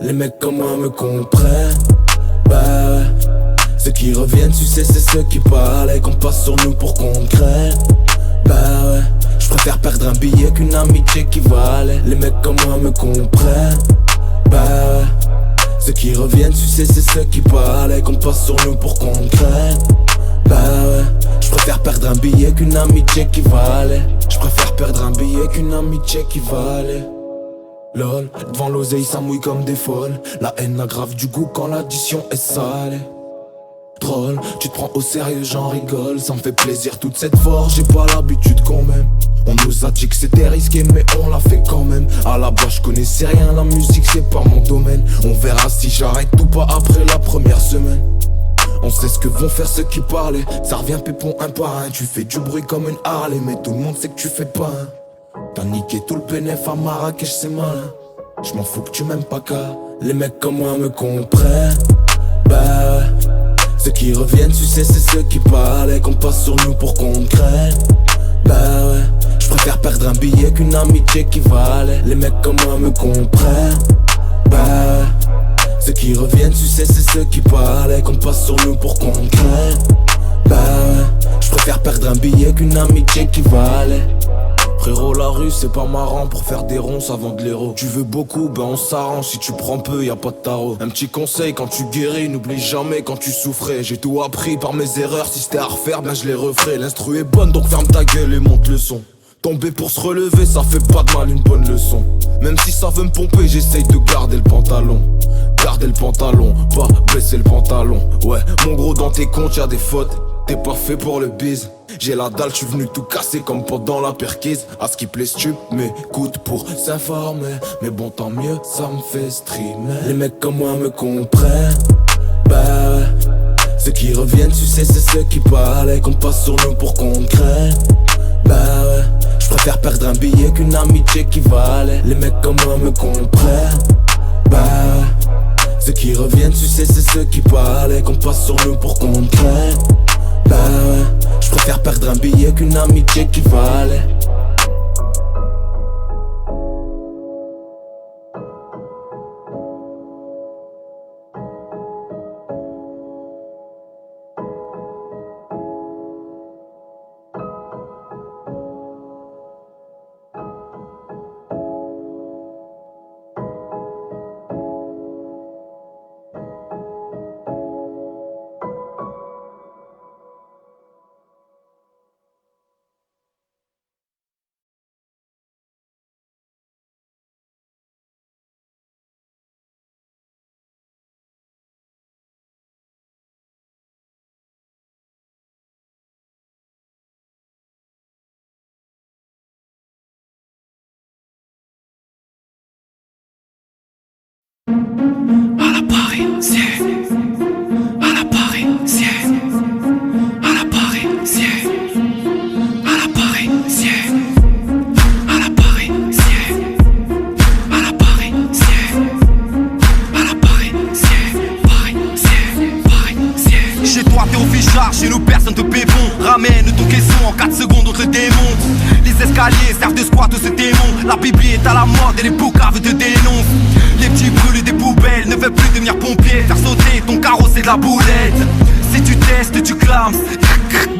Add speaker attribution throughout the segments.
Speaker 1: Les mecs comme moi me comprennent. Bah ouais. Ceux qui reviennent, tu sais, c'est ceux qui parlent et qu'on passe sur nous pour qu'on craigne. Bah ouais. J'préfère perdre un billet qu'une amitié qui valait. Les mecs comme moi me comprennent. Bah ouais. Ceux qui reviennent, tu sais, c'est ceux qui parlent et qu'on passe sur nous pour qu'on craigne. Bah ouais. J'préfère perdre un billet qu'une amitié qui valait. J'préfère perdre un billet qu'une amitié qui valait. Lol, devant l'oseille ça mouille comme des folles. La haine aggrave du goût quand l'addition est salée. Drôle, tu te prends au sérieux, j'en rigole. Ça me fait plaisir toute cette force, j'ai pas l'habitude quand même. On nous a dit que c'était risqué mais on l'a fait quand même. À la base je connaissais rien, la musique c'est pas mon domaine. On verra si j'arrête ou pas après la première semaine. On sait ce que vont faire ceux qui parlaient. Ça revient pépon un par un. Tu fais du bruit comme une Harley, mais tout le monde sait que tu fais pas un. T'as niqué tout le pénef à Marrakech, c'est malin. J'm'en fous que tu m'aimes pas car les mecs comme moi me comprennent. Bah ouais. Ceux qui reviennent, tu sais, c'est ceux qui parlent et qu'on passe sur nous pour qu'on craigne. Bah ouais. J'préfère perdre un billet qu'une amitié qui valait. Les mecs comme moi me comprennent. Bah ouais. Ceux qui reviennent, tu sais, c'est ceux qui parlent et qu'on passe sur nous pour qu'on craigne. Bah ouais. J'préfère perdre un billet qu'une amitié qui valait. Frérot, la rue c'est pas marrant, pour faire des ronces avant de l'héros. Tu veux beaucoup, ben on s'arrange, si tu prends peu y'a pas de tarot. Un petit conseil quand tu guéris, n'oublie jamais quand tu souffrais. J'ai tout appris par mes erreurs, si c'était à refaire, ben je les referai. L'instru est bonne donc ferme ta gueule et monte le son. Tomber pour se relever, ça fait pas de mal une bonne leçon. Même si ça veut me pomper, j'essaye de garder le pantalon. Garder le pantalon, pas baisser le pantalon. Ouais, mon gros dans tes comptes y'a des fautes. T'es pas fait pour le bise. J'ai la dalle, j'suis venu tout casser comme pendant la perquise. À ce qui plaît stup, m'écoute pour s'informer. Mais bon tant mieux, ça me fait streamer. Les mecs comme moi me comprennent. Bah ouais. Ceux qui reviennent, tu sais, c'est ceux qui parlent et qu'on passe sur nous pour qu'on craigne. Bah ouais. J'préfère perdre un billet qu'une amitié qui valait. Les mecs comme moi me comprennent. Bah ouais. Ceux qui reviennent, tu sais, c'est ceux qui parlent et qu'on passe sur nous pour qu'on craigne. Bah ouais. J'préfère perdre un billet qu'une amitié qui valait.
Speaker 2: À la parisienne, à la parisienne, à la parisienne, à la parisienne, à la parisienne, à la parisienne, à la parisienne, parisienne.
Speaker 3: Chez toi t'es au fichard, chez nous personne te paie bon. Ramène ton caisson, en 4 secondes on te démonte. Les escaliers servent de squat aux démons. La Bible est à la mode et les poucaves te dénoncent. Les petits brûlés des poubelles ne veulent plus devenir pompiers. Faire sauter ton carreau c'est de la boulette. Si tu testes, tu clames.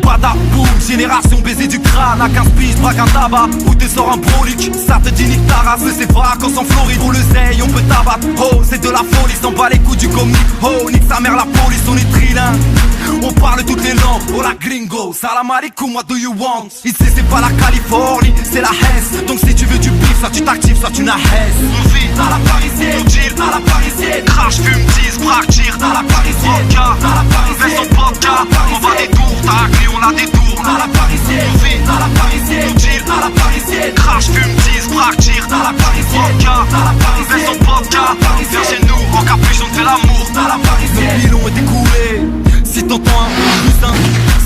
Speaker 3: Bada boum, génération baiser du crâne. À 15 piges, braque un tabac ou te sort un brolic. Ça te dit nique ta race, mais c'est vacances en Floride. Pour le zeille, on peut t'abattre. Oh, c'est de la folie, s'en bat les coups du comique. Oh, nique sa mère la police, on est trilingue. On parle toutes les langues, oh la gringo. Salam alaikum, what do you want? Ici c'est pas la Californie, c'est la Hesse. Donc si tu veux du bif, soit tu t'actives, soit tu n'as Hesse. On vit à la parisienne, on deal à la parisienne. Crash, fume, tease, braque, tire à la parisienne. À la parisienne, fais son podcast, on va des tours. Ta clé, on la détourne à la parisienne. On vit à la parisienne, on deal à la parisienne. Crash, fume, tease, braque, tire à la parisienne. À la parisienne, fais son podcast, viens chez nous, en capuchon, on fait l'amour à la parisienne. Le bilan est écoulé. Si t'entends un plus un,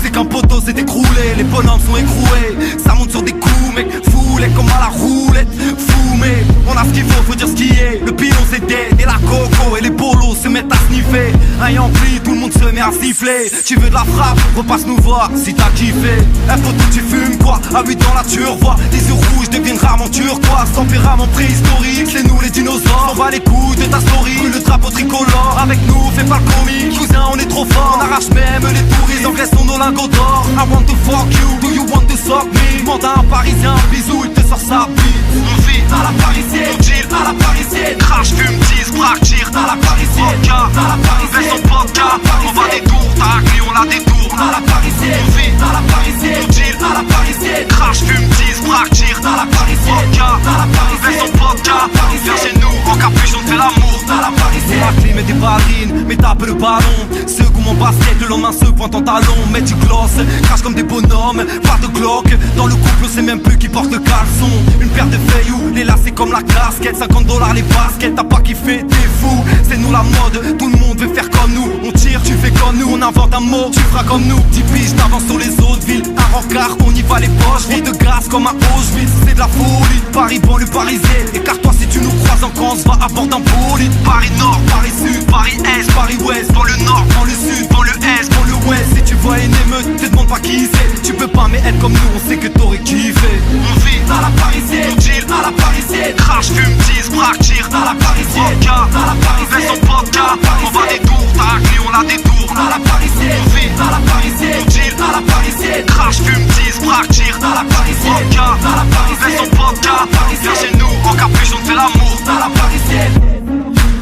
Speaker 3: c'est qu'un poteau s'est écroulé. Les bonhommes sont écroués. Ça monte sur des coups, mec, foulé comme à la roulette. Fumé, on a ce qu'il faut dire ce qui est. Le pilon c'est dead et la coco et les bolos se mettent à sniffer. Un Yankee, tout le monde se met à siffler. Tu veux de la frappe, repasse nous voir si t'as kiffé. Faut que tu fumes quoi, à 8 ans là tu revois. Les yeux rouges deviennent rarement turquoise. Tempérament préhistorique, c'est nous les dinosaures. On va les coups de ta story, le drapeau tricolore. Avec nous, fais pas le comique, cousin on est trop fort. On arrache même les touristes, engraissons nos lingots d'or. I want to fuck you, do you want to suck me? Demande à un parisien, bisou, il te sort sa bite. On vit à la parisienne, on deal à la parisienne. Crash, fume, tease, braque, tire à la parisienne. Vodka, à la parisienne, fais son vodka. On va des tours, ta clé, on la détourne. À la parisienne, on vit à la parisienne, on deal à la parisienne. Crash, fume, tease, braque, tire à la parisienne. Vodka, à la parisienne, fais son vodka. Viens chez nous, en capuchon, on fait l'amour. À la parisienne, ma clé, mets des ballerines, mais tape le ballon. Ceux qui mon basket, le lendemain se pointe en talon. Mets du gloss, crache comme des bonhommes. Pas de Glock, dans le couple on sait même plus qui porte le caleçon. Une paire de feuilles, les lacets comme la casquette. 50$ les baskets, t'as pas kiffé, t'es fou. C'est nous la mode, tout le monde veut faire comme nous. On tire, tu fais comme nous, on invente un mot, tu feras comme nous. 10 piges, t'avances sur les autres villes. Un rencard, on y va les poches. Vie de grâce comme un Auschwitz, c'est de la folie. Paris, banlieue parisienne, écarte-toi si tu nous croises en camp. Va à bord d'un bolide. Paris Nord, Paris Sud, Paris Est, Paris Ouest. Dans le Nord, dans le Sud, dans le Est, dans le Ouest. Si tu vois une émeute, te demande pas qui c'est. Tu peux pas mais être comme nous, on sait que t'aurais kiffé. On vit à la parisienne, on deal à la parisienne. Crash, fume, tease, braque, tire à la parisienne. Vodka, à la parisienne, fais son vodka. On va des tours, ta clé, on la détourne. À la parisienne, on vit à la parisienne, on deal à la parisienne. Crash, fume, tease, braque, tire à la parisienne. Vodka, à la parisienne, fais son vodka. Viens chez nous, en capuchon, on fait l'amour. À la parisienne,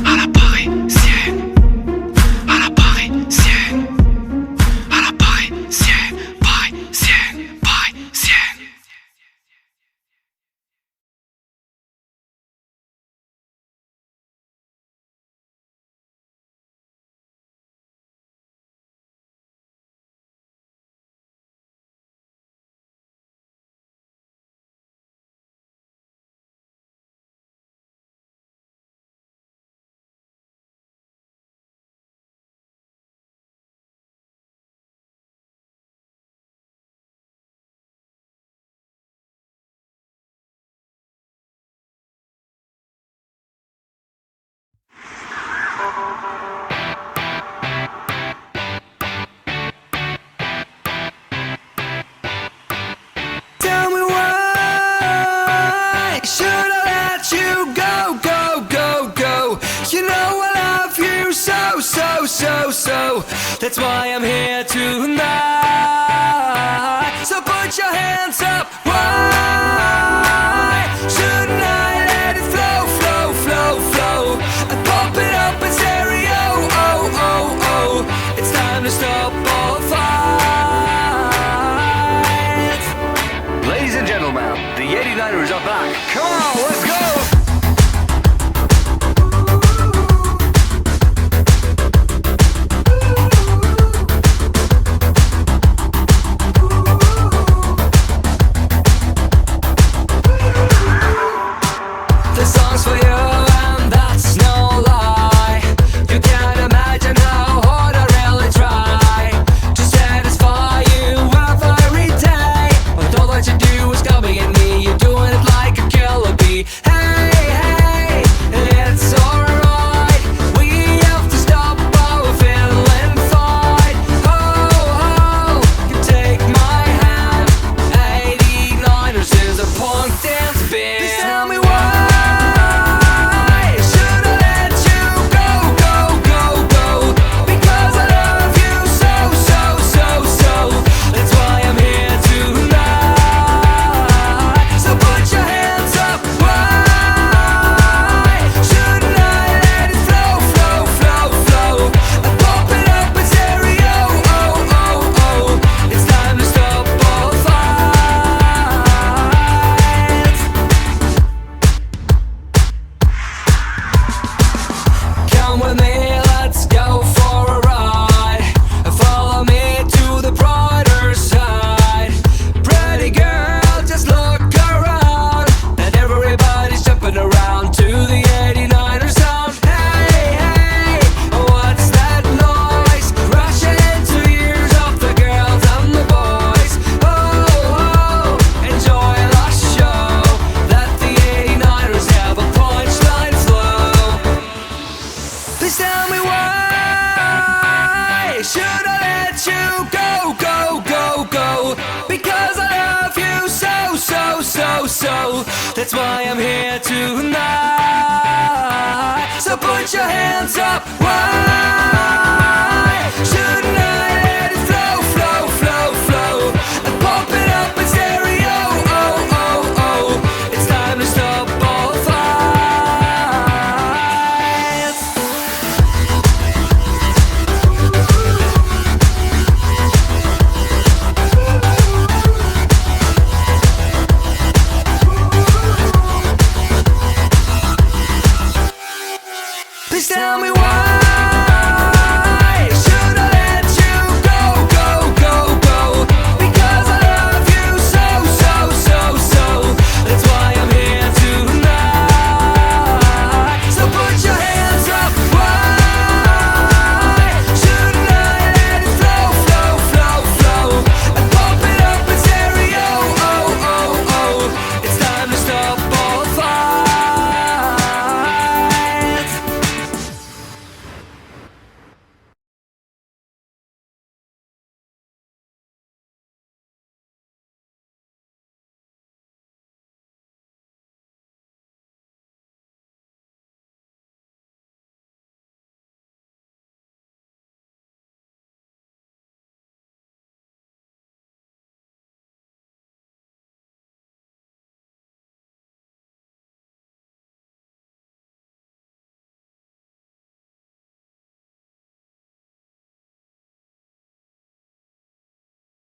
Speaker 2: à la parisienne, à la parisienne, à la parisienne, parisienne, parisienne.
Speaker 4: Tell me why should I let you go, go, go, go? You know I love you so, so, so, so. That's why I'm here tonight. So put your hands up. Why shouldn't I let it flow, flow, flow, flow? And pop it up in stereo. Oh, oh, oh. It's time to stop all fights.
Speaker 5: Ladies and gentlemen, the 89ers are back. Come on, let's go!
Speaker 4: The song's for you and that's no lie. You can't imagine how hard I really try to satisfy you every day. But all that you do is coming at me. You're doing it like a killer bee. Hey, hey, it's alright. We have to stop our feeling fight. Oh, oh, you take my hand. 89ers is a punk dance band. Please tell me why That's why I'm here tonight. So put your hands up. Why shouldn't I let it flow, flow, flow, flow, and pump it up in stereo? Oh, oh, oh, it's time to stop all fights. Please tell me why